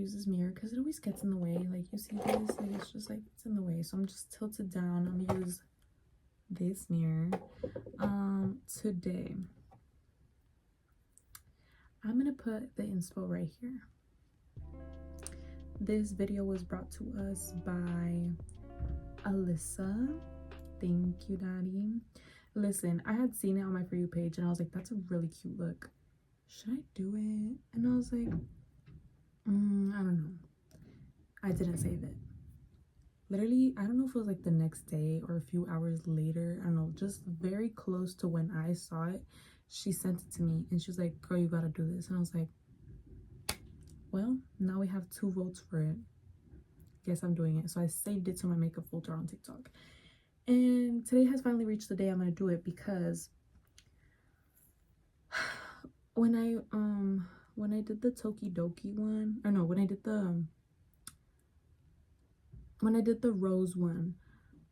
use this mirror because it always gets in the way. Like, you see this, like, it's just like it's in the way, so I'm just tilted down. I'm gonna use this mirror. Today I'm gonna put the inspo right here. This video was brought to us by Alyssa. Thank you, Daddy. Listen, I had seen it on my For You page and I was like, that's a really cute look. Should I do it? And I was like, I don't know. I didn't save it. Literally, I don't know if it was like the next day or a few hours later. I don't know, just very close to when I saw it. She sent it to me and she was like, girl, you gotta do this. And I was like, well, now we have 2 votes for it. Guess I'm doing it. So I saved it to my makeup folder on TikTok. And today has finally reached the day I'm gonna do it because when I did the Tokidoki one, or no, when I did the rose one,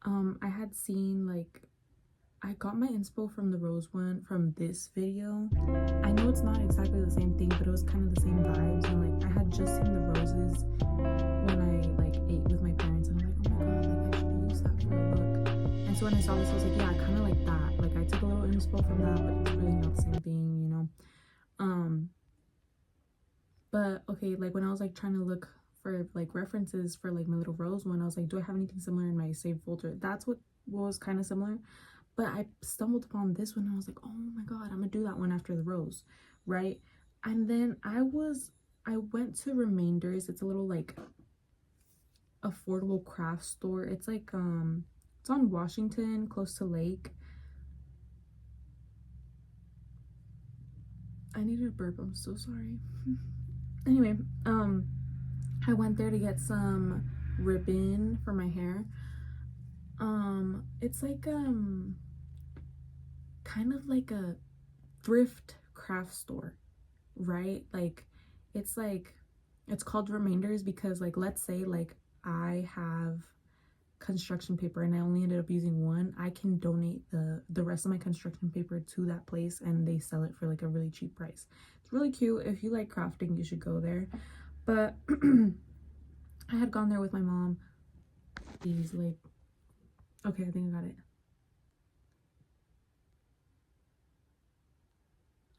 I had seen, like, I got my inspo from the rose one from this video. I know it's not exactly the same thing, but it was kind of the same vibes. And like, I had just seen the roses when I like ate with my parents, and I'm like, oh my god, like I should use that for a look. And so when I saw this, I was like, yeah, I kind of like that. Like, I took a little inspo from that, but it's really not the same thing, you know. But okay, like when I was like trying to look for like references for like my little rose one, I was like, do I have anything similar in my saved folder? That's what was kind of similar. But I stumbled upon this one and I was like, oh my god, I'm gonna do that one after the rose, right? And then I went to Remainders. It's a little like affordable craft store. It's like it's on Washington, close to Lake. I needed a burp, I'm so sorry. Anyway, I went there to get some ribbon for my hair. It's like kind of like a thrift craft store, right? Like, it's called Remainders because, like, let's say like I have construction paper and I only ended up using one, I can donate the rest of my construction paper to that place and they sell it for like a really cheap price. It's really cute. If you like crafting, you should go there. But I had gone there with my mom. These, like, okay, I think I got it.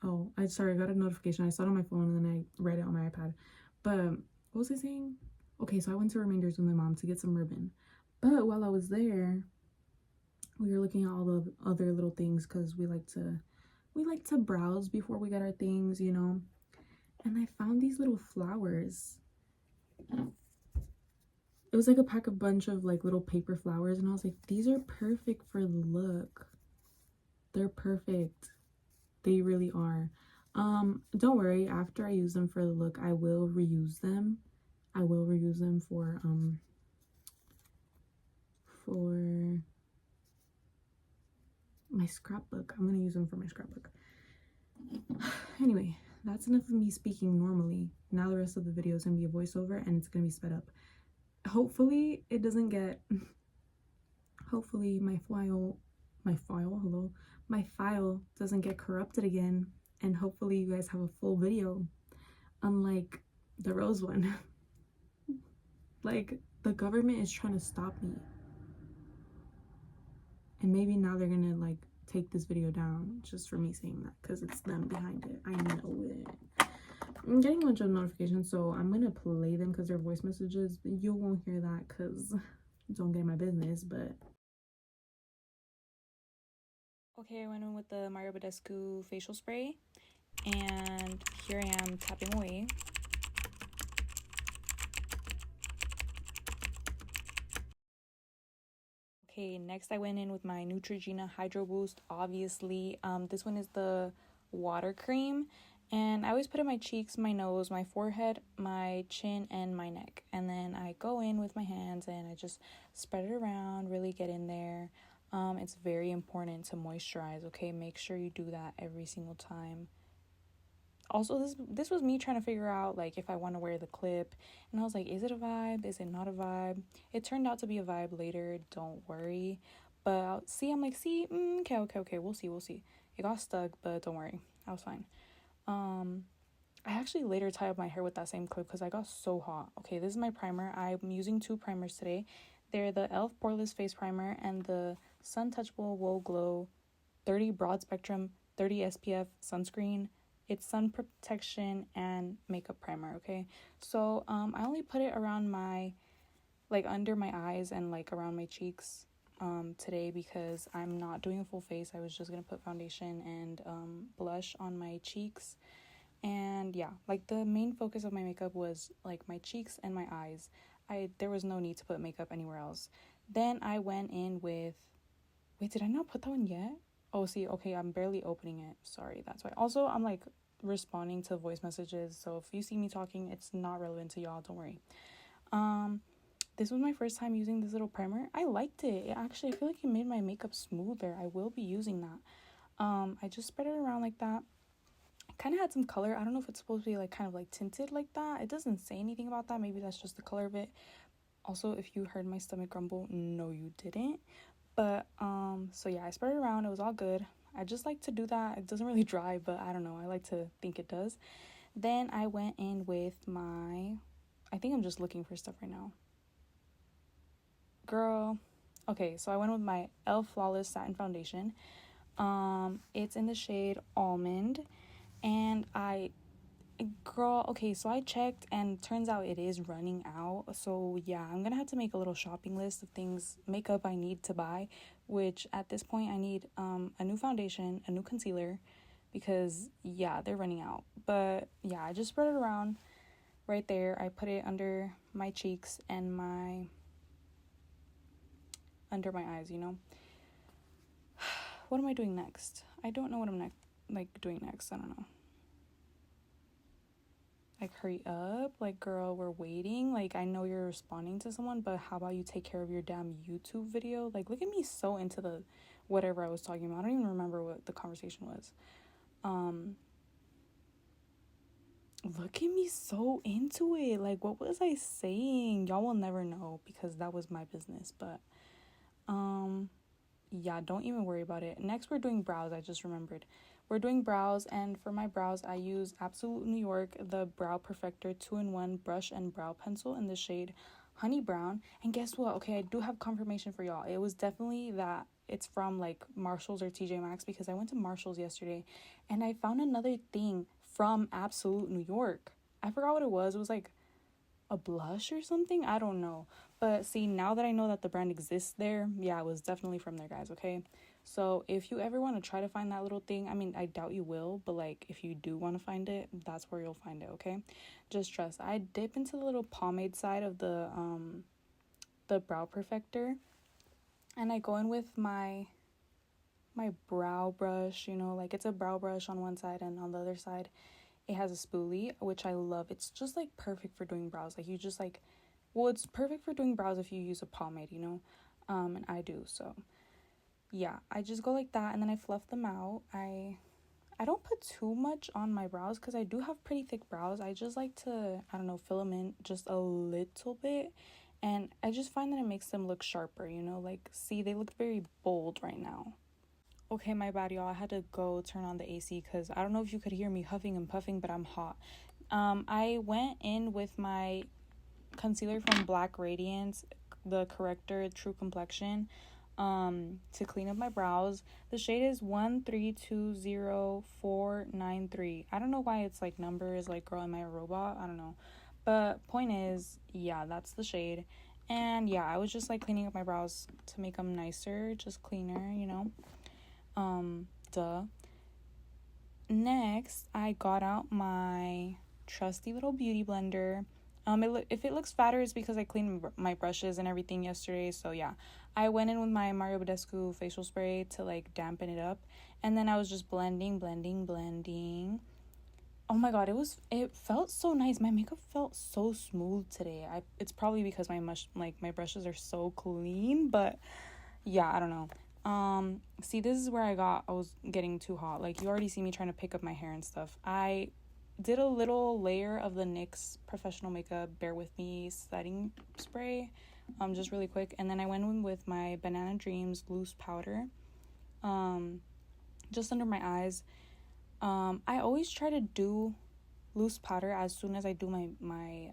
Oh, I got a notification. I saw it on my phone and then I read it on my iPad. But what was I saying? Okay, so I went to Remainders with my mom to get some ribbon. But while I was there, we were looking at all the other little things because we like to browse before we get our things, you know. And I found these little flowers. It was like a bunch of like little paper flowers, and I was like, these are perfect for the look. They're perfect. They really are. Don't worry, after I use them for the look, I will reuse them. I will reuse them for my scrapbook. I'm gonna use them for my scrapbook. Anyway, that's enough of me speaking normally. Now the rest of the video is gonna be a voiceover and it's gonna be sped up. Hopefully it doesn't get hopefully my file doesn't get corrupted again, and hopefully you guys have a full video, unlike the rose one. Like, the government is trying to stop me, and maybe now they're gonna like take this video down just for me saying that because it's them behind it. I know it. I'm getting a bunch of notifications, so I'm gonna play them because they're voice messages. You won't hear that because don't get in my business. But okay, I went in with the Mario Badescu facial spray, and here I am tapping away. Okay, next I went in with my Neutrogena Hydro Boost. Obviously, this one is the water cream, and I always put it in my cheeks, my nose, my forehead, my chin, and my neck. And then I go in with my hands and I just spread it around, really get in there. It's very important to moisturize, okay? Make sure you do that every single time. Also, this was me trying to figure out, like, if I want to wear the clip, and I was like, is it a vibe, is it not a vibe? It turned out to be a vibe later, don't worry. But see, I'm like, see, okay, we'll see. It got stuck, but don't worry, I was fine. I actually later tie up my hair with that same clip because I got so hot. Okay, this is my primer. I'm using 2 primers today. They're the e.l.f. Poreless Face Primer and the Sun Touchable Whoa Glow 30 Broad Spectrum 30 SPF Sunscreen. It's sun protection and makeup primer, okay? So I only put it around my, like, under my eyes and like around my cheeks today because I'm not doing a full face. I was just gonna put foundation and blush on my cheeks. And yeah, like the main focus of my makeup was like my cheeks and my eyes. There was no need to put makeup anywhere else. Then I went in with, wait, did I not put that one yet? Oh, see, okay, I'm barely opening it. Sorry, that's why. Also, I'm like responding to voice messages, so if you see me talking, it's not relevant to y'all, don't worry. This was my first time using this little primer. I liked it. I feel like it made my makeup smoother. I will be using that. I just spread it around like that. Kind of had some color. I don't know if it's supposed to be like kind of like tinted like that. It doesn't say anything about that. Maybe that's just the color of it. Also, if you heard my stomach grumble, no you didn't. But so yeah, I spread it around. It was all good. I just like to do that. It doesn't really dry, but I don't know, I like to think it does. Then I went in with my, I think I'm just looking for stuff right now, girl. Okay, so I went with my e.l.f. Flawless Satin Foundation. It's in the shade Almond. And okay, so I checked and turns out it is running out. So yeah, I'm gonna have to make a little shopping list of things, makeup I need to buy, which at this point I need a new foundation, a new concealer, because yeah, they're running out. But yeah, I just spread it around right there. I put it under my cheeks and under my eyes, you know. What am I doing next? I don't know what I'm doing next. I don't know. Like, hurry up. Like, girl, we're waiting. Like, I know you're responding to someone, but how about you take care of your damn YouTube video? Like, look at me so into the whatever I was talking about. I don't even remember what the conversation was. Look at me so into it. Like, what was I saying? Y'all will never know because that was my business. But, yeah, don't even worry about it. Next, we're doing brows. I just remembered. We're doing brows, and for my brows, I use Absolute New York, the Brow Perfector 2-in-1 brush and brow pencil in the shade Honey Brown. And guess what? Okay, I do have confirmation for y'all. It was definitely that it's from, like, Marshalls or TJ Maxx because I went to Marshalls yesterday, and I found another thing from Absolute New York. I forgot what it was. It was, like, a blush or something. I don't know. But see, now that I know that the brand exists there, yeah, it was definitely from there, guys, okay? So if you ever want to try to find that little thing, I mean, I doubt you will, but like if you do want to find it, that's where you'll find it, okay? Just trust. I dip into the little pomade side of the brow perfector, and I go in with my brow brush, you know, like it's a brow brush on one side, and on the other side it has a spoolie, which I love. It's just like perfect for doing brows. Like you just like, well, it's perfect for doing brows if you use a pomade, you know, and I do. So yeah, I just go like that, and then I fluff them out. I don't put too much on my brows because I do have pretty thick brows. I just like to, I don't know, fill them in just a little bit, and I just find that it makes them look sharper, you know, like, see, they look very bold right now. Okay, my bad, y'all. I had to go turn on the AC because I don't know if you could hear me huffing and puffing, but I'm hot. I went in with my concealer from Black Radiance, the Corrector True Complexion, to clean up my brows. The shade is 1320493. I don't know why it's like numbers, like, girl, am I a robot? I don't know. But point is, yeah, that's the shade. And yeah, I was just like cleaning up my brows to make them nicer, just cleaner, you know. Duh. Next, I got out my trusty little beauty blender. If it looks fatter, it's because I cleaned my brushes and everything yesterday. So yeah, I went in with my Mario Badescu facial spray to like dampen it up, and then I was just blending. Oh my god, it felt so nice. My makeup felt so smooth today. It's probably because my brushes are so clean, but yeah, I don't know. See, this is where I was getting too hot. Like, you already see me trying to pick up my hair and stuff. I did a little layer of the NYX Professional Makeup Bare With Me setting spray, just really quick, and then I went in with my Banana Dreams loose powder, just under my eyes. I always try to do loose powder as soon as I do my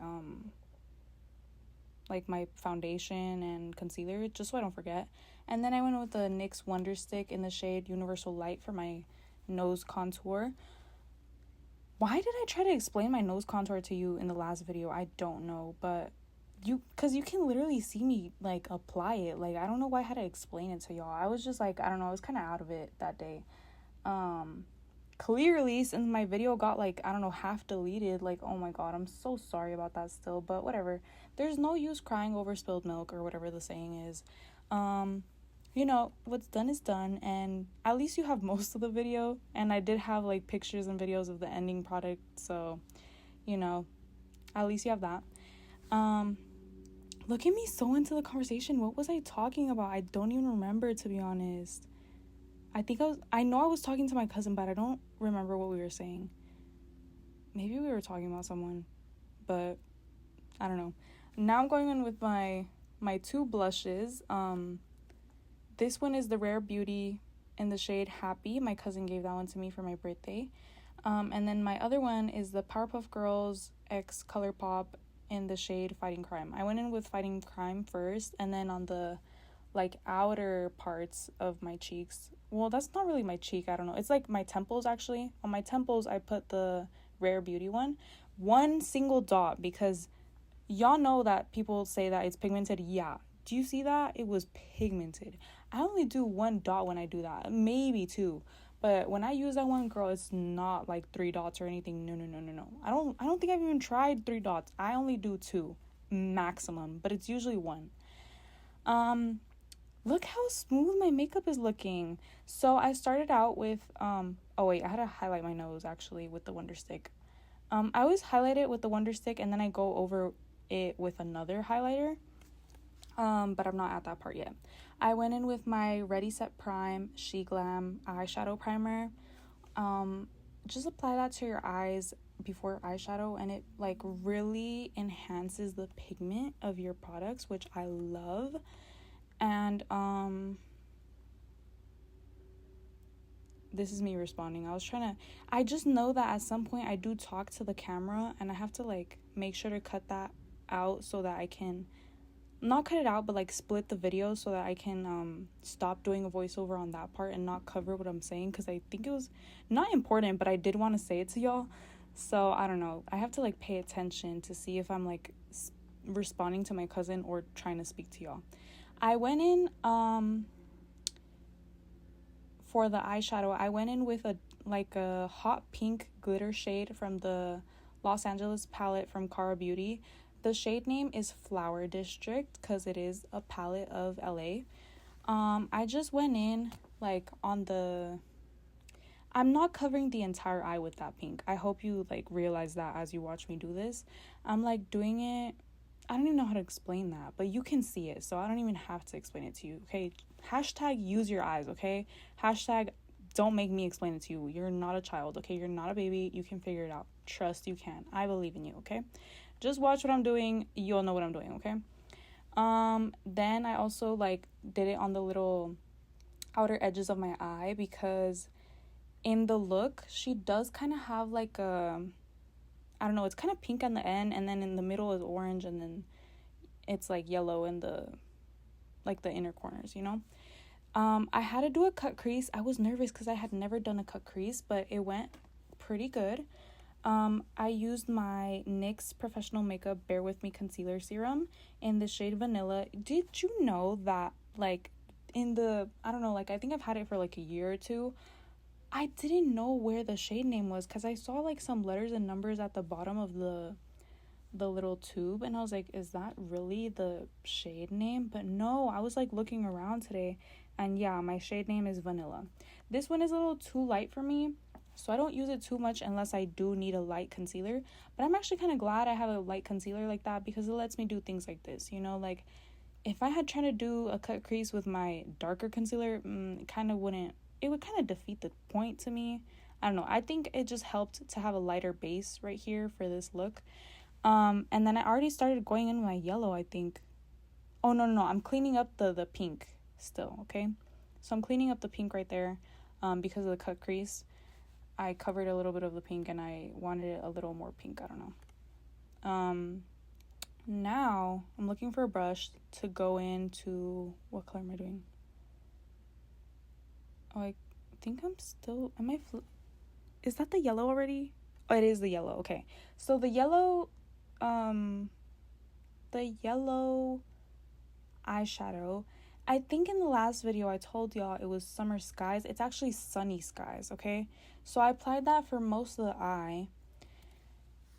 like my foundation and concealer, just so I don't forget. And then I went with the NYX Wonder Stick in the shade Universal Light for my nose contour. Why did I try to explain my nose contour to you in the last video? I don't know, but because you can literally see me like apply it. Like, I don't know why I had to explain it to y'all. I was just like, I don't know, I was kind of out of it that day. Clearly, since my video got like, I don't know, half deleted, like, oh my god, I'm so sorry about that still, but whatever. There's no use crying over spilled milk, or whatever the saying is. You know, what's done is done, and at least you have most of the video. And I did have like pictures and videos of the ending product, so, you know, at least you have that. Look at me so into the conversation. What was I talking about? I don't even remember, to be honest. I know I was talking to my cousin, but I don't remember what we were saying. Maybe we were talking about someone, but I don't know. Now I'm going in with my two blushes. This one is the Rare Beauty in the shade Happy. My cousin gave that one to me for my birthday. And then my other one is the Powerpuff Girls X ColourPop in the shade Fighting Crime. I went in with Fighting Crime first, and then on the like outer parts of my cheeks, well, that's not really my cheek, I don't know, it's like my temples. Actually, on my temples I put the Rare Beauty one single dot, because y'all know that people say that it's pigmented. Yeah, do you see that? It was pigmented. I only do one dot when I do that, maybe two, but when I use that one, girl, it's not like 3 dots or anything. No. I don't think I've even tried 3 dots. I only do 2 maximum, but it's usually 1. Look how smooth my makeup is looking. So I started out with oh wait, I had to highlight my nose actually with the Wonder Stick. I always highlight it with the Wonder Stick, and then I go over it with another highlighter. But I'm not at that part yet. I went in with my Ready Set Prime SheGlam eyeshadow primer. Just apply that to your eyes before eyeshadow, and it like really enhances the pigment of your products, which I love. And this is me responding. I just know that at some point I do talk to the camera, and I have to like make sure to cut that out so that I can not cut it out, but like split the video so that I can stop doing a voiceover on that part and not cover what I'm saying, because I think it was not important, but I did want to say it to y'all. So I don't know, I have to like pay attention to see if I'm like responding to my cousin or trying to speak to y'all. I went in for the eyeshadow, I went in with a hot pink glitter shade from the Los Angeles palette from Cara Beauty. The shade name is Flower District because it is a palette of LA. I just went in like on the... I'm not covering the entire eye with that pink. I hope you like realize that as you watch me do this. I'm like doing it... I don't even know how to explain that, but you can see it, so I don't even have to explain it to you, okay? Hashtag use your eyes, okay? Hashtag don't make me explain it to you. You're not a child, okay? You're not a baby. You can figure it out. Trust you can. I believe in you, okay? Just watch what I'm doing. You'll know what I'm doing, okay? Then I also like did it on the little outer edges of my eye, because in the look, she does kind of have like a... I don't know, it's kind of pink on the end, and then in the middle is orange, and then it's like yellow in the like the inner corners, you know. I had to do a cut crease. I was nervous because I had never done a cut crease, but it went pretty good. I used my NYX Professional Makeup Bare With Me Concealer Serum in the shade Vanilla. Did you know that like in the... I don't know, like I think I've had it for like a year or two. I didn't know where the shade name was because I saw like some letters and numbers at the bottom of the little tube, and I was like, is that really the shade name? But no, I was like looking around today, and yeah, my shade name is Vanilla. This one is a little too light for me, so I don't use it too much unless I do need a light concealer. But I'm actually kind of glad I have a light concealer like that, because it lets me do things like this, you know. Like if I had tried to do a cut crease with my darker concealer, it would kind of defeat the point to me. I don't know. I think it just helped to have a lighter base right here for this look. And then I already started going in my yellow, I think. Oh, no. I'm cleaning up the pink still, okay? So I'm cleaning up the pink right there because of the cut crease. I covered a little bit of the pink and I wanted it a little more pink. I don't know. Now I'm looking for a brush to go into, what color am I doing? Oh, I think I'm still, is that the yellow already? Oh, it is the yellow. Okay. So the yellow eyeshadow, I think in the last video I told y'all it was summer skies. It's actually sunny skies, okay? So I applied that for most of the eye.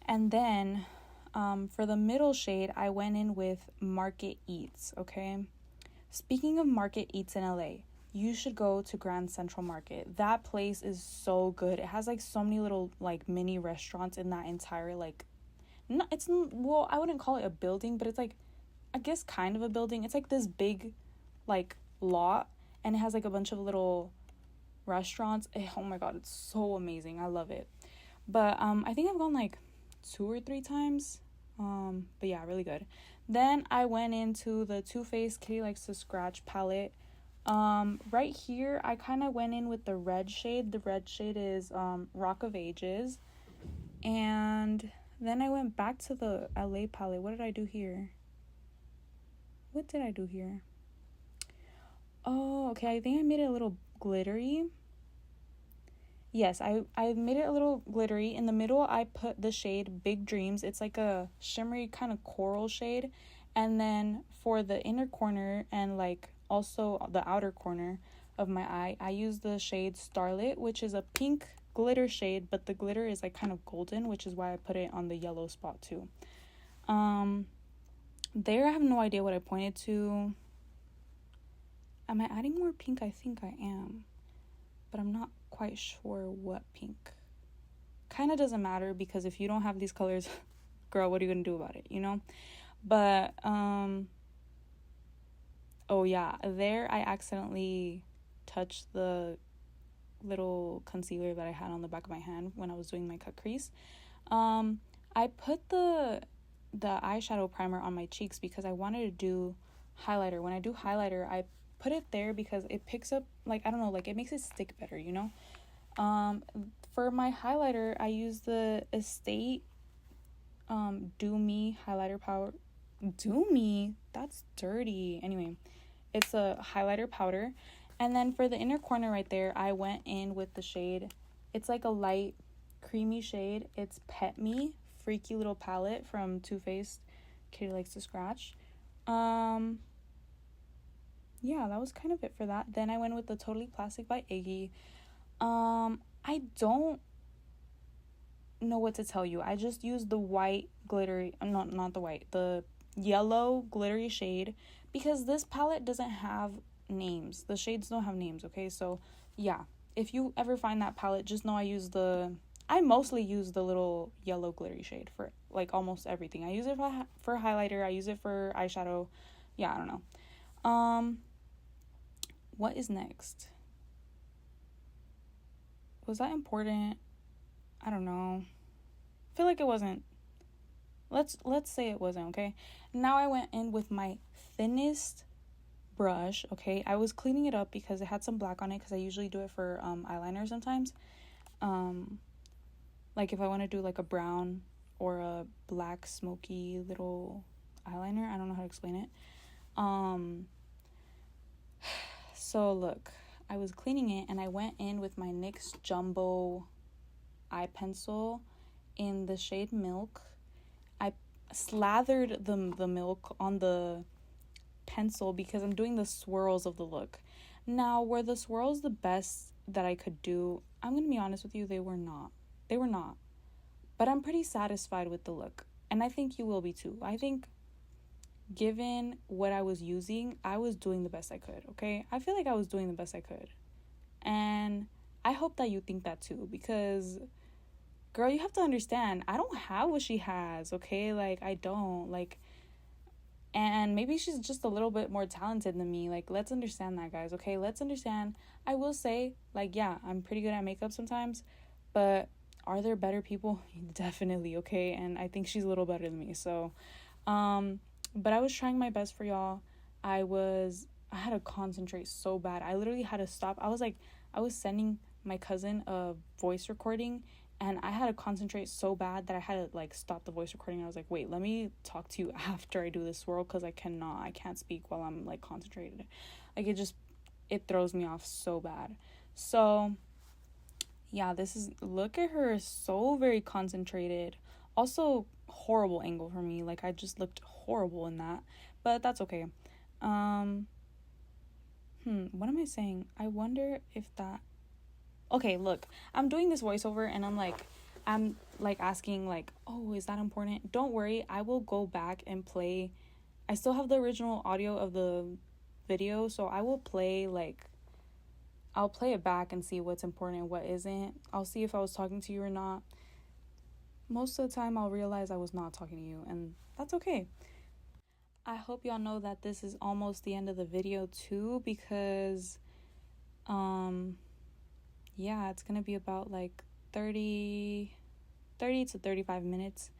And then for the middle shade, I went in with Market Eats, okay? Speaking of Market Eats in LA, you should go to Grand Central Market. That place is so good. It has like so many little like mini restaurants in that entire like, well, I wouldn't call it a building, but it's like, I guess kind of a building. It's like this big like lot, and it has like a bunch of little restaurants. Oh my god, it's so amazing. I love it. But I think I've gone like 2 or 3 times. But yeah, really good. Then I went into the Too Faced Kitty Likes to Scratch palette. Right here I kind of went in with the red shade. The red shade is Rock of Ages. And then I went back to the LA palette. What did I do here? Oh, okay. I think I made it a little glittery. Yes, I made it a little glittery. In the middle, I put the shade Big Dreams. It's like a shimmery kind of coral shade. And then for the inner corner and like also the outer corner of my eye, I use the shade Starlit, which is a pink glitter shade, but the glitter is like kind of golden, which is why I put it on the yellow spot too. There I have no idea what I pointed to. Am I adding more pink? I think I am, but I'm not quite sure what pink. Kind of doesn't matter, because if you don't have these colors, girl, what are you gonna do about it, you know? But oh yeah, there I accidentally touched the little concealer that I had on the back of my hand when I was doing my cut crease. I put the eyeshadow primer on my cheeks because I wanted to do highlighter. When I do highlighter, I put it there because it picks up, like, I don't know, like it makes it stick better, you know? For my highlighter, I use the Estate Do Me highlighter powder. Do Me? That's dirty. Anyway, it's a highlighter powder. And then for the inner corner right there, I went in with the shade. It's like a light creamy shade. It's Pet Me, freaky little palette from Too Faced Kitty Likes to Scratch. Yeah, that was kind of it for that. Then I went with the Totally Plastic by Iggy. I don't know what to tell you. I just used the white glittery, not the white, the yellow glittery shade, because this palette doesn't have names. The shades don't have names, okay? So yeah, if you ever find that palette, just know I mostly use the little yellow glittery shade for like almost everything. I use it for highlighter, I use it for eyeshadow. Yeah, I don't know. What is next? Was that important? I don't know. I feel like it wasn't. Let's say it wasn't, okay? Now I went in with my thinnest brush, okay? I was cleaning it up because it had some black on it, because I usually do it for eyeliner sometimes. Like if I want to do like a brown or a black smoky little eyeliner. I don't know how to explain it. So look, I was cleaning it and I went in with my NYX Jumbo eye pencil in the shade Milk. I slathered the milk on the pencil because I'm doing the swirls of the look. Now, were the swirls the best that I could do? I'm going to be honest with you, they were not. But I'm pretty satisfied with the look. And I think you will be too. I think given what I was using, I was doing the best I could, okay? I feel like I was doing the best I could. And I hope that you think that too, because girl, you have to understand, I don't have what she has, okay? Like, I don't, like, and maybe she's just a little bit more talented than me. Like, let's understand that, guys, okay? Let's understand. I will say, like, yeah, I'm pretty good at makeup sometimes, but are there better people? Definitely, okay? And I think she's a little better than me, so, but I was trying my best for y'all. I had to concentrate so bad. I literally had to stop. I was sending my cousin a voice recording, and I had to concentrate so bad that I had to like stop the voice recording. I was like, wait, let me talk to you after I do this swirl, because I can't speak while I'm like concentrated. Like it throws me off so bad. So yeah, look at her, so very concentrated. Also horrible angle for me. Like I just looked horrible in that, but that's okay. What am I saying? I wonder if that... Okay, look, I'm doing this voiceover and I'm like asking like, oh, is that important? Don't worry, I will go back and play. I still have the original audio of the video, so I will I'll play it back and see what's important and what isn't. I'll see if I was talking to you or not. Most of the time I'll realize I was not talking to you, and that's okay. I hope y'all know that this is almost the end of the video too, because yeah, it's gonna be about like 30 to 35 minutes.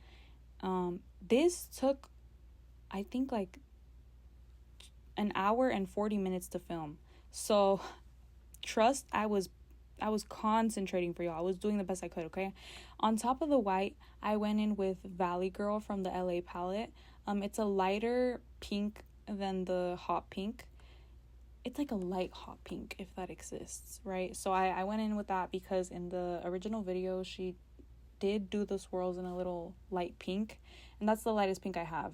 This took, I think, like an hour and 40 minutes to film. So trust, I was concentrating for y'all. I was doing the best I could, okay? On top of the white, I went in with Valley Girl from the LA palette. It's a lighter pink than the hot pink. It's like a light hot pink, if that exists, right? So I went in with that because in the original video, she did do the swirls in a little light pink, and that's the lightest pink I have.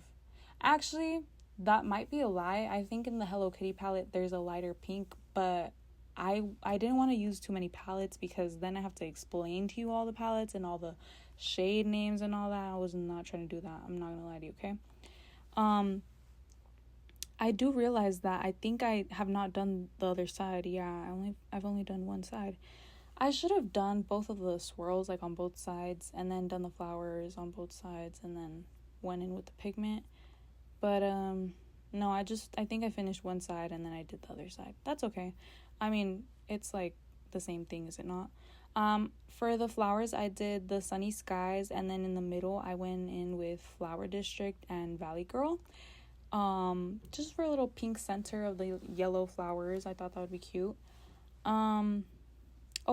Actually, that might be a lie. I think in the Hello Kitty palette, there's a lighter pink, but I didn't want to use too many palettes because then I have to explain to you all the palettes and all the shade names and all that. I was not trying to do that. I'm not gonna lie to you, okay? I do realize that I think I have not done the other side. Yeah, I've only done one side. I should have done both of the swirls like on both sides, and then done the flowers on both sides, and then went in with the pigment. But no, I think I finished one side and then I did the other side. That's okay. I mean, it's like the same thing, is it not? For the flowers, I did the Sunny Skies, and then in the middle I went in with Flower District and Valley Girl. Just for a little pink center of the yellow flowers. I thought that would be cute. Oh,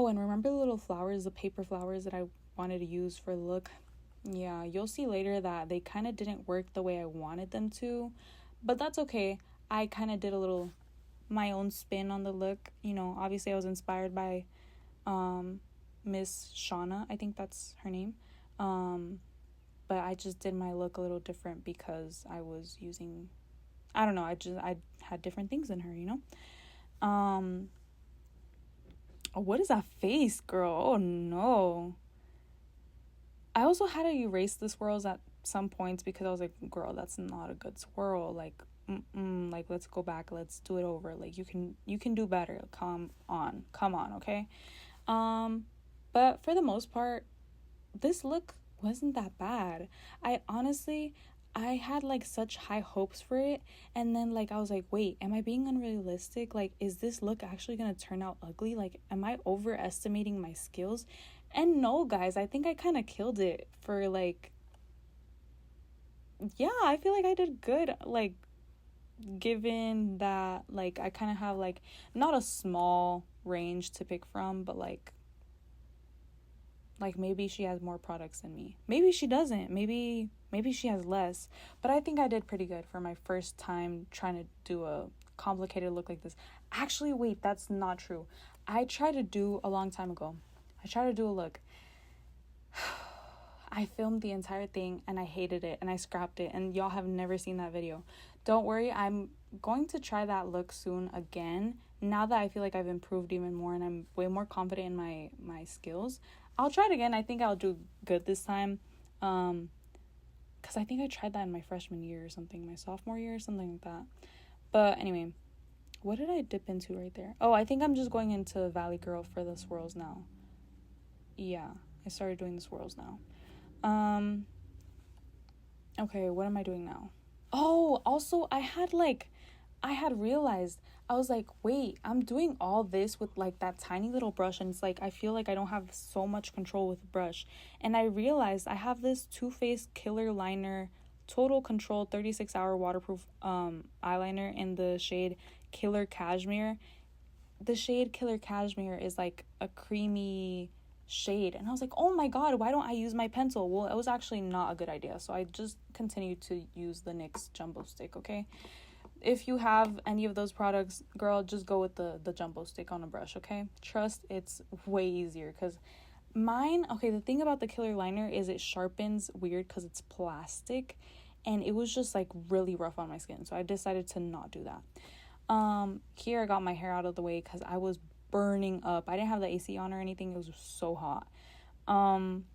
and remember the little flowers, the paper flowers that I wanted to use for the look? Yeah, you'll see later that they kind of didn't work the way I wanted them to, but that's okay. I kind of did a little my own spin on the look. You know, obviously I was inspired by Miss Shauna, I think that's her name. But I just did my look a little different because I was using, I don't know, I had different things in her, you know? What is that face, girl? Oh no. I also had to erase the swirls at some points because I was like, girl, that's not a good swirl. Like, like, let's go back, let's do it over. Like, you can do better. Come on, okay? But for the most part, this look wasn't that bad. I had like such high hopes for it, and then like I was like, wait, am I being unrealistic? Like, is this look actually gonna turn out ugly? Like, am I overestimating my skills? And no, guys, I think I kind of killed it for like, yeah, I feel like I did good, like, given that like I kind of have like not a small range to pick from, but like maybe she has more products than me, maybe she doesn't, maybe she has less, but I think I did pretty good for my first time trying to do a complicated look like this. Actually, wait, that's not true. I tried to do a long time ago. I tried to do a look. I filmed the entire thing and I hated it and I scrapped it, and y'all have never seen that video. Don't worry, I'm going to try that look soon again. Now that I feel like I've improved even more and I'm way more confident in my skills, I'll try it again. I think I'll do good this time. Because I think I tried that in my freshman year or something, my sophomore year or something like that. But anyway, what did I dip into right there? Oh, I think I'm just going into Valley Girl for the swirls now. Yeah, I started doing the swirls now. Okay, what am I doing now? Oh, also I had realized, I was like, wait, I'm doing all this with like that tiny little brush, and it's like I feel like I don't have so much control with the brush. And I realized I have this Too Faced Killer Liner Total Control 36-hour waterproof eyeliner in the shade Killer Cashmere. the shade Killer Cashmere is like a creamy shade, and I was like, oh my god, why don't I use my pencil? Well, it was actually not a good idea, so I just continued to use the NYX Jumbo Stick. Okay, if you have any of those products, girl, just go with the Jumbo Stick on a brush. Okay, trust, it's way easier. Because mine, okay, the thing about the Killer liner is it sharpens weird because it's plastic, and it was just like really rough on my skin, so I decided to not do that. Here I got my hair out of the way because I was burning up. I didn't have the AC on or anything. It was so hot. I'm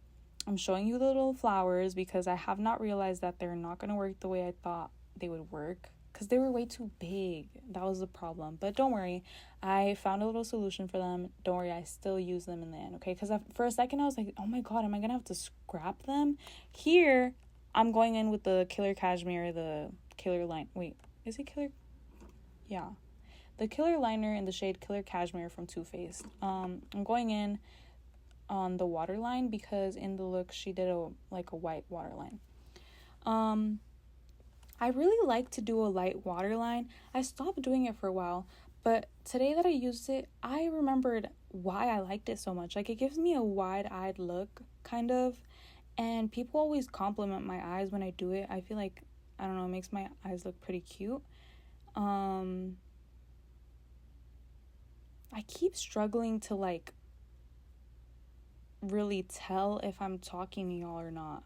showing you the little flowers because I have not realized that they're not going to work the way I thought they would work, because they were way too big. That was the problem. But don't worry, I found a little solution for them. Don't worry, I still use them in the end, okay? Because for a second I was like, oh my god, am I going to have to scrap them? Here, I'm going in with the Killer Cashmere, the Killer line. Wait, is it Killer? Yeah. The Killer liner in the shade Killer Cashmere from Too Faced. I'm going in on the waterline because in the look she did a white waterline. I really like to do a light waterline. I stopped doing it for a while, but today that I used it, I remembered why I liked it so much. Like, it gives me a wide-eyed look, kind of, and people always compliment my eyes when I do it. I feel like, I don't know, it makes my eyes look pretty cute. I keep struggling to like really tell if I'm talking to y'all or not.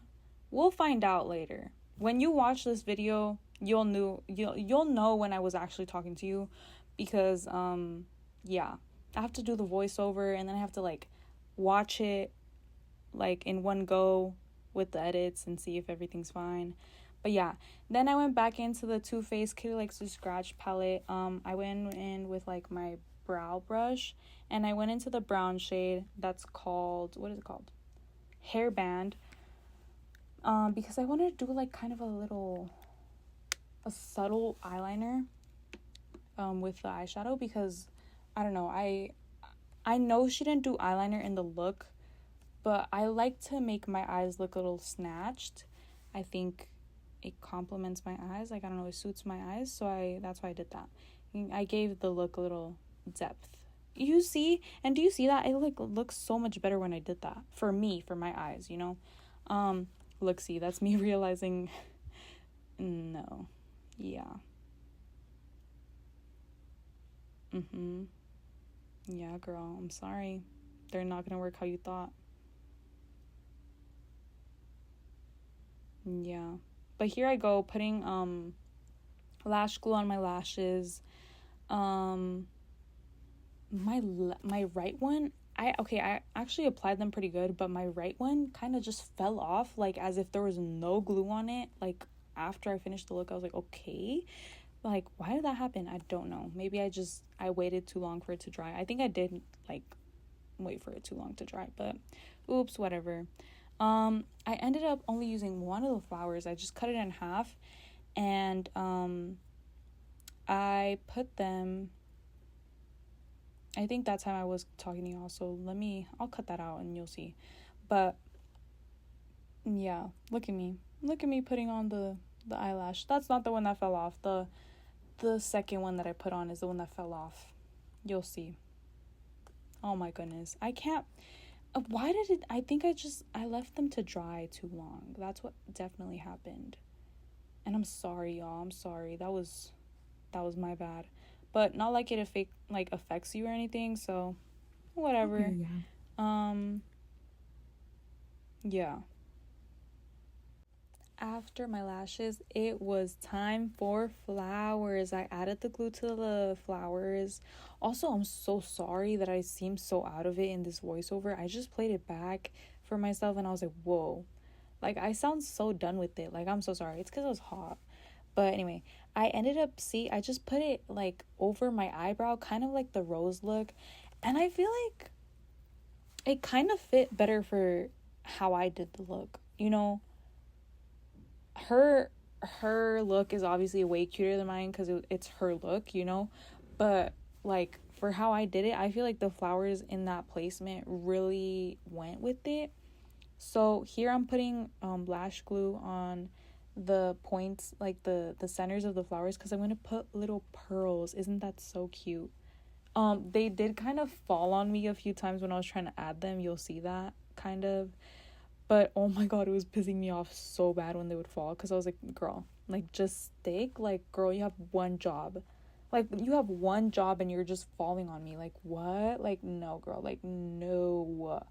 We'll find out later. When you watch this video, you'll know when I was actually talking to you, because yeah, I have to do the voiceover and then I have to like watch it like in one go with the edits and see if everything's fine. But yeah, then I went back into the Too Faced Killer Likes to Scratch palette. I went in with like my brow brush, and I went into the brown shade that's called, what is it called? Hairband. Because I wanted to do like kind of a subtle eyeliner with the eyeshadow, because I don't know, I know she didn't do eyeliner in the look, but I like to make my eyes look a little snatched. I think it complements my eyes. Like, I don't know, it suits my eyes, so that's why I did that. I gave the look a little depth. You see? And do you see that? It like looks so much better when I did that. For me, for my eyes, you know? Look, see, that's me realizing no. Yeah. Yeah, girl, I'm sorry. They're not gonna work how you thought. Yeah. But here I go, putting lash glue on my lashes. My right one, I actually applied them pretty good, but my right one kind of just fell off, like as if there was no glue on it. Like, after I finished the look, I was like, okay, like, why did that happen? I don't know. Maybe I waited too long for it to dry. I think I did like wait for it too long to dry, but oops, whatever. I ended up only using one of the flowers. I just cut it in half, and I put them, I think that time I was talking to you also. I'll cut that out and you'll see. But yeah, look at me putting on the eyelash. That's not the one that fell off. The second one that I put on is the one that fell off. You'll see. Oh my goodness, I can't. Why did it? I think I left them to dry too long. That's what definitely happened. And I'm sorry, y'all. I'm sorry. That was my bad. But not like it affects you or anything. So whatever. Okay, yeah. Yeah. After my lashes, it was time for flowers. I added the glue to the flowers. Also, I'm so sorry that I seem so out of it in this voiceover. I just played it back for myself and I was like, whoa. Like, I sound so done with it. Like, I'm so sorry. It's because I was hot. But anyway, I ended up, I just put it like over my eyebrow, kind of like the rose look. And I feel like it kind of fit better for how I did the look. You know, her look is obviously way cuter than mine because it's her look, you know. But like, for how I did it, I feel like the flowers in that placement really went with it. So here I'm putting lash glue on the points, like the centers of the flowers, because I'm going to put little pearls. Isn't that so cute? They did kind of fall on me a few times when I was trying to add them. You'll see that kind of. But oh my god, it was pissing me off so bad when they would fall, because I was like, girl, like, just stick. Like, girl, you have one job. Like, you have one job and you're just falling on me. Like, what? Like, no, girl. Like, no.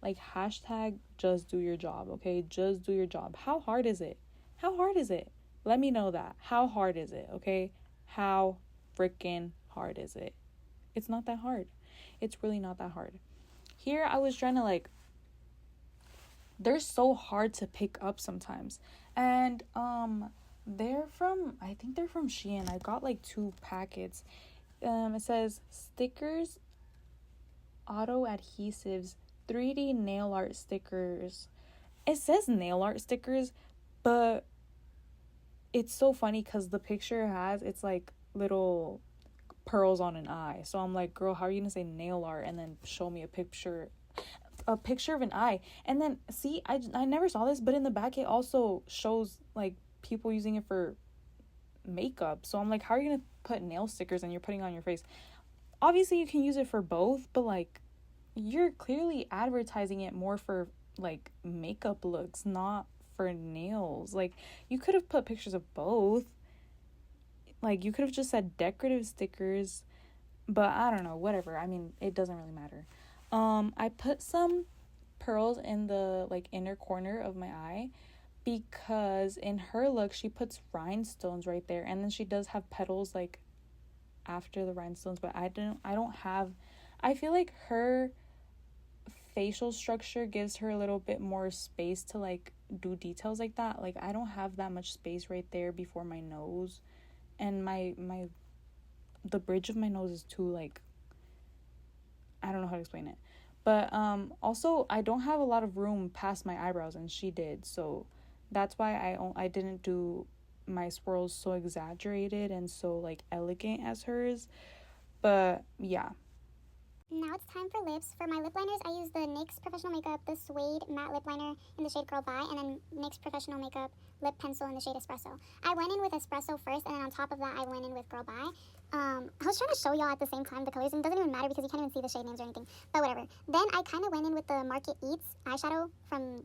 Like, hashtag just do your job, okay? Just do your job. How hard is it? How hard is it? Let me know that. How hard is it, okay? How freaking hard is it? It's not that hard. It's really not that hard. Here, I was trying to, like, they're so hard to pick up sometimes. And, I think they're from Shein. I got, like, 2 packets. It says, stickers, auto adhesives, 3D nail art stickers. It says nail art stickers, but it's so funny because the picture it's like little pearls on an eye. So I'm like, girl, how are you gonna say nail art and then show me a picture of an eye? And then see, I never saw this, but in the back it also shows like people using it for makeup. So I'm like, how are you gonna put nail stickers and you're putting on your face? Obviously you can use it for both, but like, you're clearly advertising it more for like makeup looks, not for nails. Like, you could have put pictures of both. Like, you could have just said decorative stickers, but I don't know, whatever. I mean, it doesn't really matter. I put some pearls in the like inner corner of my eye, because in her look she puts rhinestones right there, and then she does have petals like after the rhinestones, but I don't have. I feel like her facial structure gives her a little bit more space to like do details like that. Like, I don't have that much space right there before my nose, and the bridge of my nose is too, like, I don't know how to explain it. But also I don't have a lot of room past my eyebrows, and she did, so that's why I didn't do my swirls so exaggerated and so like elegant as hers. But yeah. Now it's time for lips. For my lip liners, I use the NYX Professional Makeup, the Suede Matte Lip Liner in the shade Girl Bye, and then NYX Professional Makeup Lip Pencil in the shade Espresso. I went in with Espresso first, and then on top of that, I went in with Girl Bye. I was trying to show y'all at the same time the colors, and it doesn't even matter because you can't even see the shade names or anything, but whatever. Then I kind of went in with the Market Eats eyeshadow from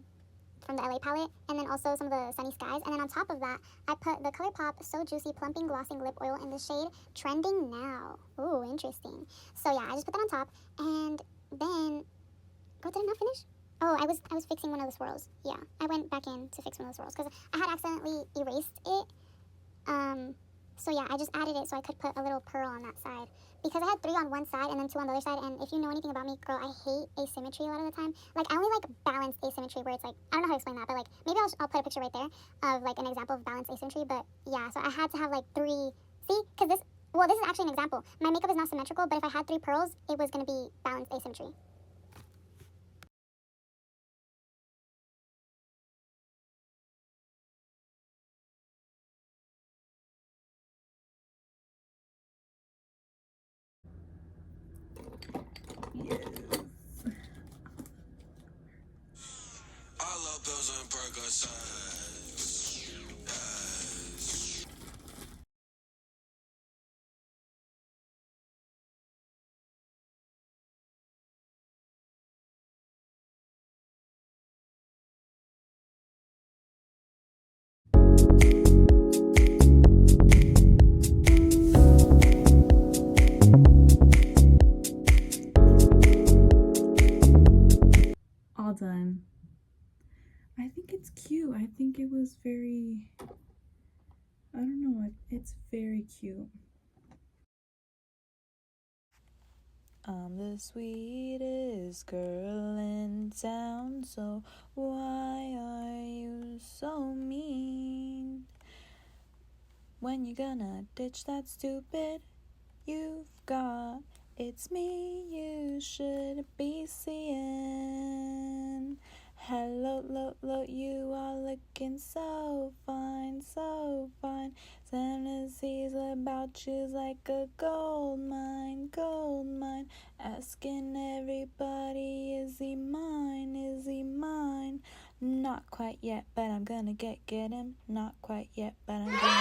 the LA palette, and then also some of the Sunny Skies. And then on top of that, I put the ColourPop So Juicy Plumping Glossing Lip Oil in the shade Trending Now. Ooh, interesting. So yeah, I just put that on top, and then, oh, did I not finish? Oh, I was fixing one of the swirls. Yeah, I went back in to fix one of the swirls because I had accidentally erased it. So yeah, I just added it so I could put a little pearl on that side, because I had 3 on one side and then 2 on the other side. And if you know anything about me, girl, I hate asymmetry a lot of the time. Like, I only like balanced asymmetry, where it's like, I don't know how to explain that, but like, maybe I'll put a picture right there of like an example of balanced asymmetry. But yeah, so I had to have like 3, see, because this is actually an example. My makeup is not symmetrical, but if I had 3 pearls, it was going to be balanced asymmetry. I love pills and Percocets. Yes. All done. I think it's cute. I think it was very, I don't know, it's very cute. I'm the sweetest girl in town, so why are you so mean? When you gonna ditch that stupid you've got? It's me you should be seeing. Hello, you are looking so fine, so fine. Fantasies about you's like a gold mine, gold mine. Asking everybody, is he mine, is he mine? Not quite yet, but I'm gonna get him. Not quite yet, but I'm gonna get him.